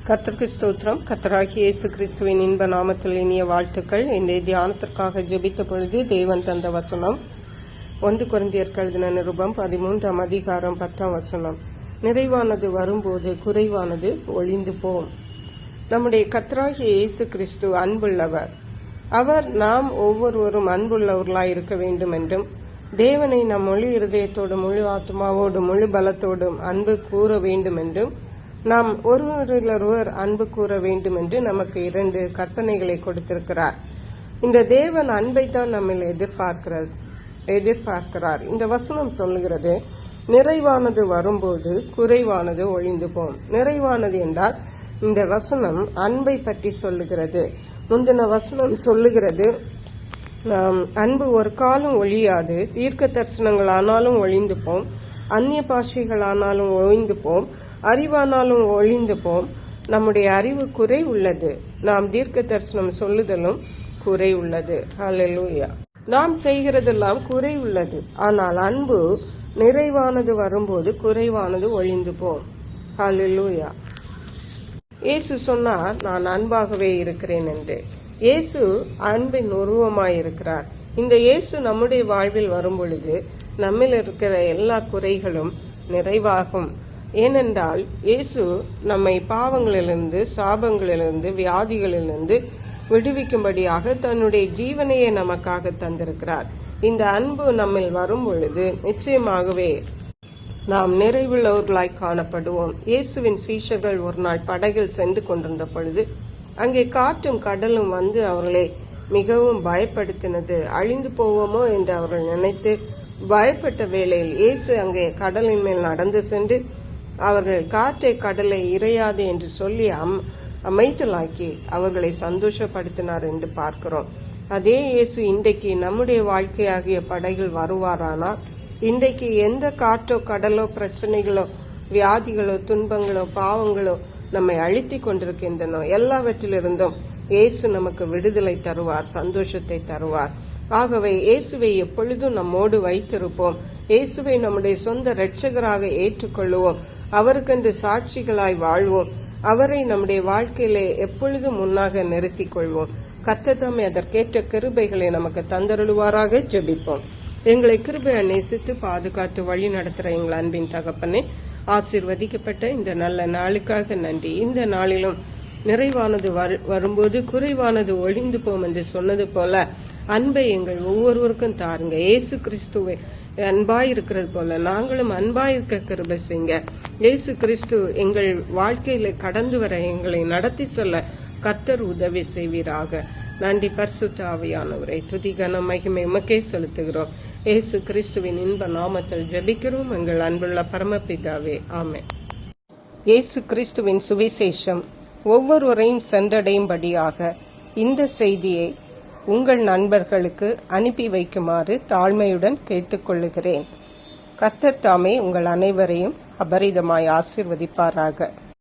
கர்த்தருக்கு ஸ்தோத்திரம். கர்த்தராகிய இயேசு கிறிஸ்துவின் இன்ப நாமத்தில் இனிய வாழ்த்துக்கள். இன்றைய தியானத்திற்காக ஜெபித்த பொழுது தேவன் தந்த வசனம் 1 கொரிந்தியர் எழுதின நிருபம் 13 அதிகாரம் 10 வசனம். நிறைவானது வரும்போது குறைவானது ஒளிந்து போம். நம்முடைய கர்த்தராகிய இயேசு கிறிஸ்து அன்புள்ளவர். அவர் நாம் ஒவ்வொருவரும் அன்புள்ளவர்களாய் இருக்க வேண்டும் என்றும், தேவனை நம் முழு இருதயத்தோடும் முழு ஆத்மாவோடும் முழு பலத்தோடும் அன்பு கூற வேண்டும் என்றும், நாம் ஒருவரிலொருவர் அன்பு கூற வேண்டும் என்று நமக்கு 2 கற்பனைகளை கொடுத்திருக்கிறார். இந்த தேவன் அன்பை தான் நம்ம எதிர்பார்க்கிறார். இந்த வசனம் சொல்லுகிறது, நிறைவானது வரும்போது குறைவானது ஒழிந்து போம். நிறைவானது என்றால் இந்த வசனம் அன்பை பற்றி சொல்லுகிறது. முந்தின வசனம் சொல்லுகிறது, அன்பு ஒரு காலம் ஒழியாது, தீர்க்க தரிசனங்கள் ஆனாலும் ஒழிந்து போம், அந்நிய பாஷைகள் ஒழிந்து போம், அறிவானாலும் ஒழிந்து போம். நம்முடைய அறிவு குறை உள்ளது, நாம் தீர்க்க தரிசனம் சொல்லுதலும் குறை உள்ளது. ஹல்லேலூயா. நாம் செய்கிறதெல்லாம் குறை உள்ளது. ஆனால் அன்பு நிறைவானது வரும்போது குறைவானது ஒழிந்து போம். ஹல்லேலூயா. இயேசு சொன்னார், நான் அன்பாகவே இருக்கிறேன் என்று. இயேசு அன்பின் உருவமாயிருக்கிறார். இந்த இயேசு நம்முடைய வாழ்வில் வரும் பொழுது நம்மில் இருக்கிற எல்லா குறைகளும் நிறைவாகும். ஏனென்றால் இயேசு நம்மை பாவங்களிலிருந்து, சாபங்களிலிருந்து, வியாதிகளிலிருந்து விடுவிக்கும்படியாக தன்னுடைய ஜீவனையே நமக்காக தந்திருக்கிறார். இந்த அன்பு நம்மில் வரும் பொழுது நிச்சயமாகவே நாம் நிறைவுள்ளவர்களாய் காணப்படுவோம். இயேசுவின் சீஷர்கள் ஒரு நாள் படகில் சென்று கொண்டிருந்த பொழுது அங்கே காற்றும் கடலும் வந்து அவர்களை மிகவும் பயப்படுத்தினது. அழிந்து போவோமோ என்று அவர்கள் நினைத்து பயப்பட்ட வேளையில் இயேசு அங்கே கடலின் மேல் நடந்து சென்று அவர்கள் காற்றை கடலை இறையாது என்று சொல்லி அமைதலாக்கி அவர்களை சந்தோஷப்படுத்தினார் என்று பார்க்கிறோம். அதே இயேசு இன்றைக்கு நம்முடைய வாழ்க்கையாகிய படகில் வருவாரானால், இன்றைக்கு எந்த காற்றோ கடலோ பிரச்சனைகளோ வியாதிகளோ துன்பங்களோ பாவங்களோ நம்மை அழித்து கொண்டிருக்கின்றனோ எல்லாவற்றிலிருந்தும் இயேசு நமக்கு விடுதலை தருவார், சந்தோஷத்தை தருவார். ஆகவே இயேசுவை எப்பொழுதும் நம்மோடு வைத்திருப்போம். இயேசுவை நம்முடைய சொந்த இரட்சகராக ஏற்றுக்கொள்வோம். அவருக்கென்று சாட்சிகளாய் வாழ்வோம். அவரை நம்முடைய வாழ்க்கையிலே எப்பொழுதும் முன்னாக நிறுத்திக் கொள்வோம். கர்த்தர் தாமே அதற்கேற்ற கிருபைகளை நமக்கு தந்தருளுவாராக. ஜெபிப்போம். எங்களை கிருபையை நேசித்து பாதுகாத்து வழி நடத்துற எங்கள் அன்பின் தகப்பனே, ஆசீர்வதிக்கப்பட்ட இந்த நல்ல நாளுக்காக நன்றி. இந்த நாளிலும் நிறைவானது வரும்போது குறைவானது ஒழிந்து போம் என்று சொன்னது போல அன்பை எங்கள் ஒவ்வொருவருக்கும் தாருங்க. இயேசு கிறிஸ்துவை அன்பாய் இருக்கிறது போல நாங்களும் அன்பாய் இருக்க கிருபை செய்யுங்க. இயேசு கிறிஸ்து எங்கள் வாழ்க்கையில கடந்து வர எங்களை நடத்தி சொல்ல கர்த்தர் உதவி செய்வீராக. நன்றி. பரிசுத்த ஆவியானவரை துதி கன மகிமை உமக்கே செலுத்துகிறோம். இயேசு கிறிஸ்துவின் இன்ப நாமத்தில் ஜெபிக்கிறோம் எங்கள் அன்புள்ள பரமபிதாவே, ஆமென். இயேசு கிறிஸ்துவின் சுவிசேஷம் ஒவ்வொருவரையும் சென்றடையும்படியாக இந்த செய்தியை உங்கள் நண்பர்களுக்கு அனுப்பி வைக்குமாறு தாழ்மையுடன் கேட்டுக்கொள்ளுகிறேன். கர்த்தர் தாமே உங்கள் அனைவரையும் அபரிதமாய் ஆசீர்வதிப்பாராக.